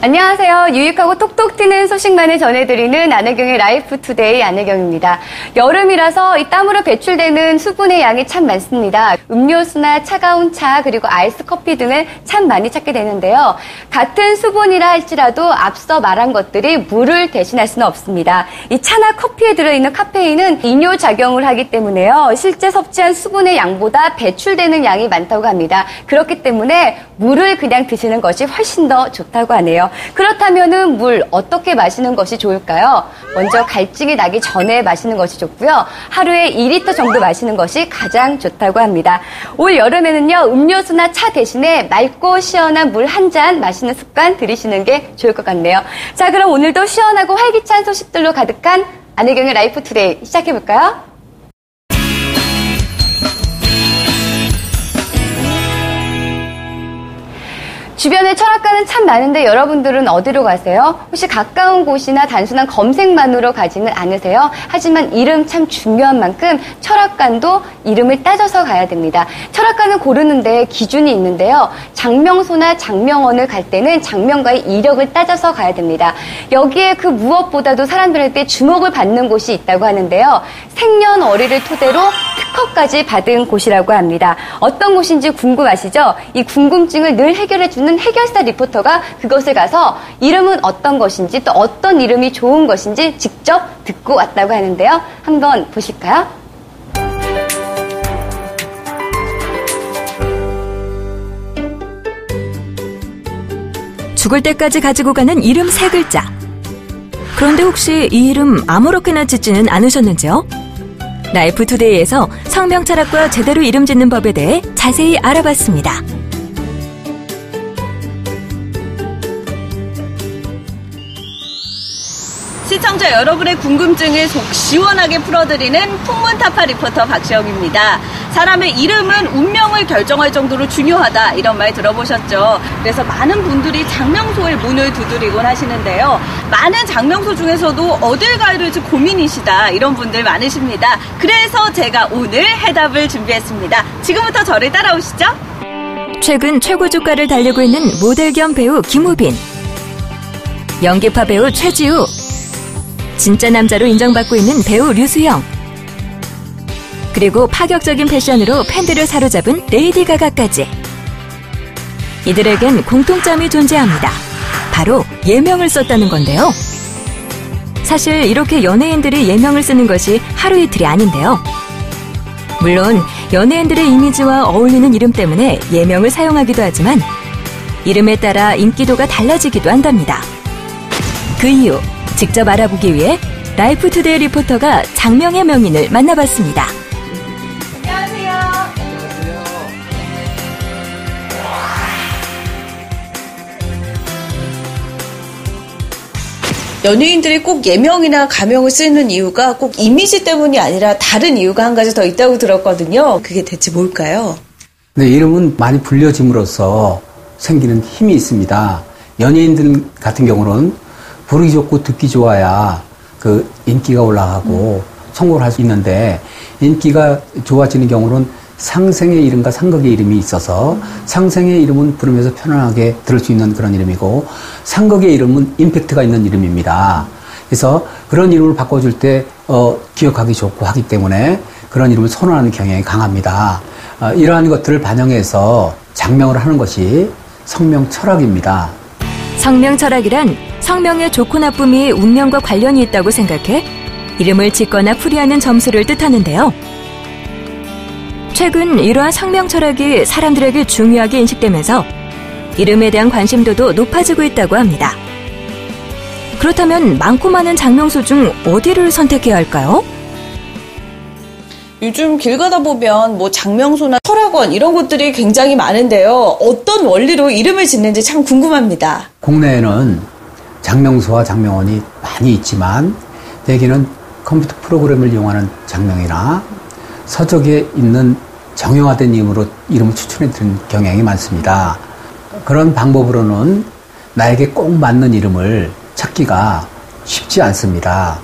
안녕하세요. 유익하고 톡톡 튀는 소식만을 전해드리는 안혜경의 라이프 투데이 안혜경입니다. 여름이라서 이 땀으로 배출되는 수분의 양이 참 많습니다. 음료수나 차가운 차 그리고 아이스 커피 등을 참 많이 찾게 되는데요. 같은 수분이라 할지라도 앞서 말한 것들이 물을 대신할 수는 없습니다. 이 차나 커피에 들어있는 카페인은 이뇨작용을 하기 때문에요. 실제 섭취한 수분의 양보다 배출되는 양이 많다고 합니다. 그렇기 때문에 물을 그냥 드시는 것이 훨씬 더 좋다고 하네요. 그렇다면은 물 어떻게 마시는 것이 좋을까요? 먼저 갈증이 나기 전에 마시는 것이 좋고요. 하루에 2리터 정도 마시는 것이 가장 좋다고 합니다. 올 여름에는요, 음료수나 차 대신에 맑고 시원한 물 한 잔 마시는 습관 들이시는 게 좋을 것 같네요. 자, 그럼 오늘도 시원하고 활기찬 소식들로 가득한 안혜경의 라이프 투데이 시작해볼까요? 주변에 철학관은 참 많은데 여러분들은 어디로 가세요? 혹시 가까운 곳이나 단순한 검색만으로 가지는 않으세요? 하지만 이름 참 중요한 만큼 철학관도 이름을 따져서 가야 됩니다. 철학관을 고르는데 기준이 있는데요. 장명소나 장명원을 갈 때는 장명가의 이력을 따져서 가야 됩니다. 여기에 그 무엇보다도 사람들한테 주목을 받는 곳이 있다고 하는데요. 생년월일을 토대로 특허까지 받은 곳이라고 합니다. 어떤 곳인지 궁금하시죠? 이 궁금증을 늘 해결해주는 해결사 리포터가 그곳에 가서 이름은 어떤 것인지 또 어떤 이름이 좋은 것인지 직접 듣고 왔다고 하는데요. 한번 보실까요? 죽을 때까지 가지고 가는 이름 3글자. 그런데 혹시 이 이름 아무렇게나 짓지는 않으셨는지요? 라이프 투데이에서 성명 철학과 제대로 이름 짓는 법에 대해 자세히 알아봤습니다. 시청자 여러분의 궁금증을 속 시원하게 풀어드리는 풍문타파 리포터 박시영입니다. 사람의 이름은 운명을 결정할 정도로 중요하다 이런 말 들어보셨죠? 그래서 많은 분들이 장명소의 문을 두드리곤 하시는데요. 많은 장명소 중에서도 어딜 가야 될지 고민이시다 이런 분들 많으십니다. 그래서 제가 오늘 해답을 준비했습니다. 지금부터 저를 따라오시죠. 최근 최고 주가를 달리고 있는 모델 겸 배우 김우빈, 연기파 배우 최지우, 진짜 남자로 인정받고 있는 배우 류수영, 그리고 파격적인 패션으로 팬들을 사로잡은 레이디 가가까지. 이들에겐 공통점이 존재합니다. 바로 예명을 썼다는 건데요. 사실 이렇게 연예인들이 예명을 쓰는 것이 하루 이틀이 아닌데요. 물론 연예인들의 이미지와 어울리는 이름 때문에 예명을 사용하기도 하지만 이름에 따라 인기도가 달라지기도 한답니다. 그 이유 직접 알아보기 위해 라이프 투데이 리포터가 장명의 명인을 만나봤습니다. 안녕하세요. 연예인들이 꼭 예명이나 가명을 쓰는 이유가 꼭 이미지 때문이 아니라 다른 이유가 한 가지 더 있다고 들었거든요. 그게 대체 뭘까요? 네, 이름은 많이 불려짐으로써 생기는 힘이 있습니다. 연예인들 같은 경우는 부르기 좋고 듣기 좋아야 그 인기가 올라가고 성공을 할 수 있는데, 인기가 좋아지는 경우는 상생의 이름과 상극의 이름이 있어서 상생의 이름은 부르면서 편안하게 들을 수 있는 그런 이름이고, 상극의 이름은 임팩트가 있는 이름입니다. 그래서 그런 이름을 바꿔줄 때 기억하기 좋고 하기 때문에 그런 이름을 선호하는 경향이 강합니다. 이러한 것들을 반영해서 장명을 하는 것이 성명 철학입니다. 성명 철학이란 성명의 좋고 나쁨이 운명과 관련이 있다고 생각해 이름을 짓거나 풀이하는 점수를 뜻하는데요. 최근 이러한 성명 철학이 사람들에게 중요하게 인식되면서 이름에 대한 관심도도 높아지고 있다고 합니다. 그렇다면 많고 많은 장명소 중 어디를 선택해야 할까요? 요즘 길 가다 보면 뭐 장명소나 철학원 이런 곳들이 굉장히 많은데요. 어떤 원리로 이름을 짓는지 참 궁금합니다. 국내에는 장명소와 장명원이 많이 있지만 대개는 컴퓨터 프로그램을 이용하는 장명이나 서적에 있는 정형화된 이름으로 이름을 추천해드리는 경향이 많습니다. 그런 방법으로는 나에게 꼭 맞는 이름을 찾기가 쉽지 않습니다.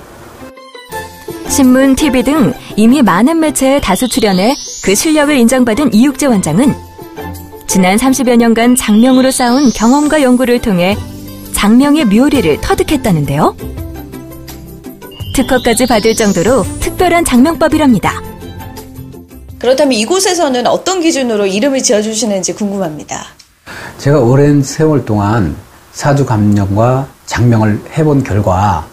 신문, TV 등 이미 많은 매체에 다수 출연해 그 실력을 인정받은 이육재 원장은 지난 30여 년간 장명으로 쌓은 경험과 연구를 통해 장명의 묘리를 터득했다는데요. 특허까지 받을 정도로 특별한 장명법이랍니다. 그렇다면 이곳에서는 어떤 기준으로 이름을 지어주시는지 궁금합니다. 제가 오랜 세월 동안 사주 감명과 장명을 해본 결과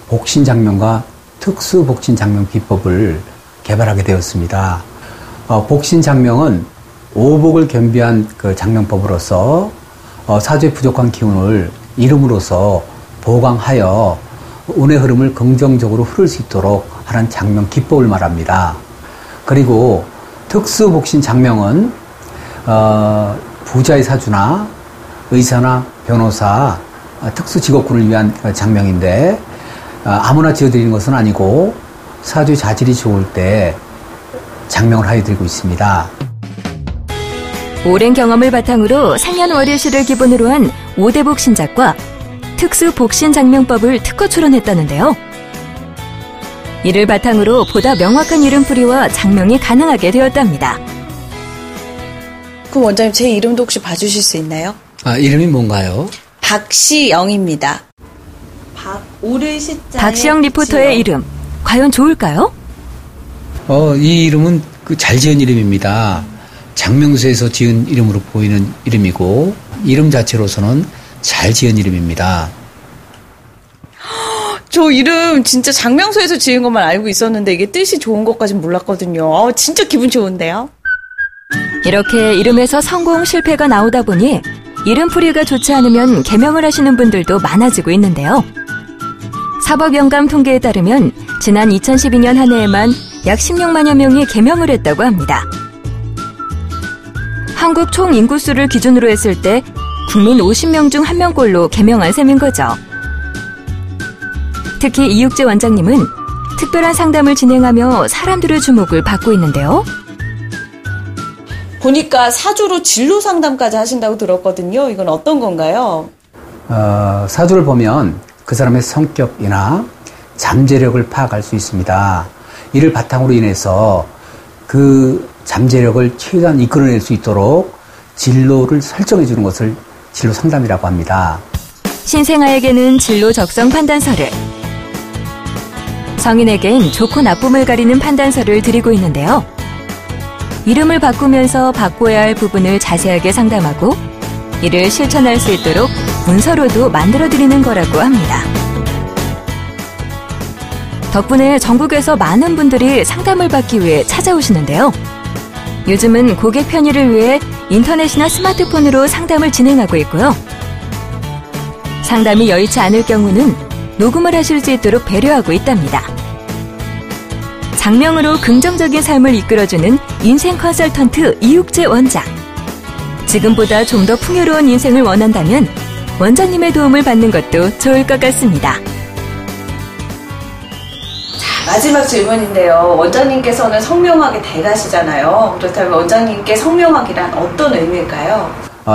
복신 장명과 특수 복신 장명 비법을 개발하게 되었습니다. 복신 장명은 오복을 겸비한 그 장명법으로서 사주의 부족한 기운을 이름으로써 보강하여 운의 흐름을 긍정적으로 흐를 수 있도록 하는 장명 기법을 말합니다. 그리고 특수 복신 장명은 부자의 사주나 의사나 변호사, 특수 직업군을 위한 장명인데 아무나 지어드리는 것은 아니고 사주 자질이 좋을 때 장명을 하여 드리고 있습니다. 오랜 경험을 바탕으로 생년월일시를 기본으로 한 5대 복신작과 특수 복신 장명법을 특허 출원했다는데요. 이를 바탕으로 보다 명확한 이름풀이와 장명이 가능하게 되었답니다. 그럼 원장님 제 이름도 혹시 봐주실 수 있나요? 이름이 뭔가요? 박시영입니다. 오르시자에 박시영 리포터의 이름, 과연 좋을까요? 이 이름은 잘 지은 이름입니다. 장명서에서 지은 이름으로 보이는 이름이고 이름 자체로서는 잘 지은 이름입니다. 저 이름 진짜 장명서에서 지은 것만 알고 있었는데 이게 뜻이 좋은 것까진 몰랐거든요. 진짜 기분 좋은데요? 이렇게 이름에서 성공, 실패가 나오다 보니 이름풀이가 좋지 않으면 개명을 하시는 분들도 많아지고 있는데요. 사법연감 통계에 따르면 지난 2012년 한 해에만 약 16만여 명이 개명을 했다고 합니다. 한국 총 인구수를 기준으로 했을 때 국민 50명 중 1명꼴로 개명한 셈인 거죠. 특히 이육재 원장님은 특별한 상담을 진행하며 사람들의 주목을 받고 있는데요. 보니까 사주로 진로 상담까지 하신다고 들었거든요. 이건 어떤 건가요? 사주를 보면 그 사람의 성격이나 잠재력을 파악할 수 있습니다. 이를 바탕으로 인해서 그 잠재력을 최대한 이끌어낼 수 있도록 진로를 설정해 주는 것을 진로 상담이라고 합니다. 신생아에게는 진로 적성 판단서를, 성인에겐 좋고 나쁨을 가리는 판단서를 드리고 있는데요. 이름을 바꾸면서 바꿔야 할 부분을 자세하게 상담하고 이를 실천할 수 있도록 문서로도 만들어드리는 거라고 합니다. 덕분에 전국에서 많은 분들이 상담을 받기 위해 찾아오시는데요. 요즘은 고객 편의를 위해 인터넷이나 스마트폰으로 상담을 진행하고 있고요. 상담이 여의치 않을 경우는 녹음을 하실 수 있도록 배려하고 있답니다. 장명으로 긍정적인 삶을 이끌어주는 인생 컨설턴트 이육재 원장. 지금보다 좀 더 풍요로운 인생을 원한다면 원장님의 도움을 받는 것도 좋을 것 같습니다. 마지막 질문인데요. 원장님께서는 성명학의 대가시잖아요. 그렇다면 원장님께 성명학이란 어떤 의미일까요?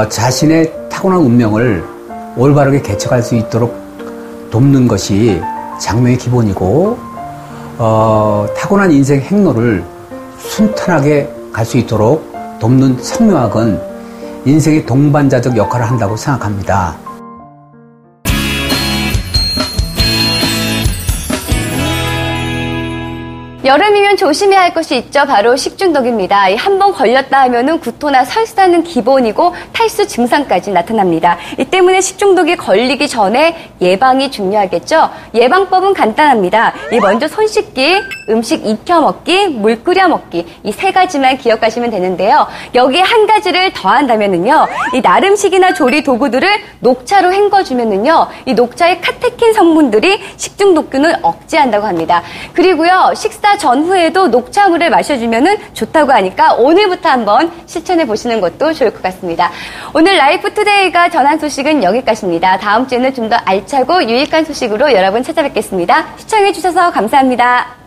자신의 타고난 운명을 올바르게 개척할 수 있도록 돕는 것이 장명의 기본이고 타고난 인생 행로를 순탄하게 갈 수 있도록 돕는 성명학은 인생의 동반자적 역할을 한다고 생각합니다. 여름이면 조심해야 할 것이 있죠. 바로 식중독입니다. 한번 걸렸다 하면은 구토나 설사는 기본이고 탈수 증상까지 나타납니다. 이 때문에 식중독이 걸리기 전에 예방이 중요하겠죠. 예방법은 간단합니다. 먼저 손 씻기, 음식 익혀 먹기, 물 끓여 먹기 이 세 가지만 기억하시면 되는데요. 여기에 한 가지를 더한다면은요. 이 나름식이나 조리 도구들을 녹차로 헹궈주면은요. 이 녹차의 카테킨 성분들이 식중독균을 억제한다고 합니다. 그리고요. 식사 전후에도 녹차물을 마셔주면은 좋다고 하니까 오늘부터 한번 실천해 보시는 것도 좋을 것 같습니다. 오늘 라이프 투데이가 전한 소식은 여기까지입니다. 다음 주에는 좀 더 알차고 유익한 소식으로 여러분 찾아뵙겠습니다. 시청해 주셔서 감사합니다.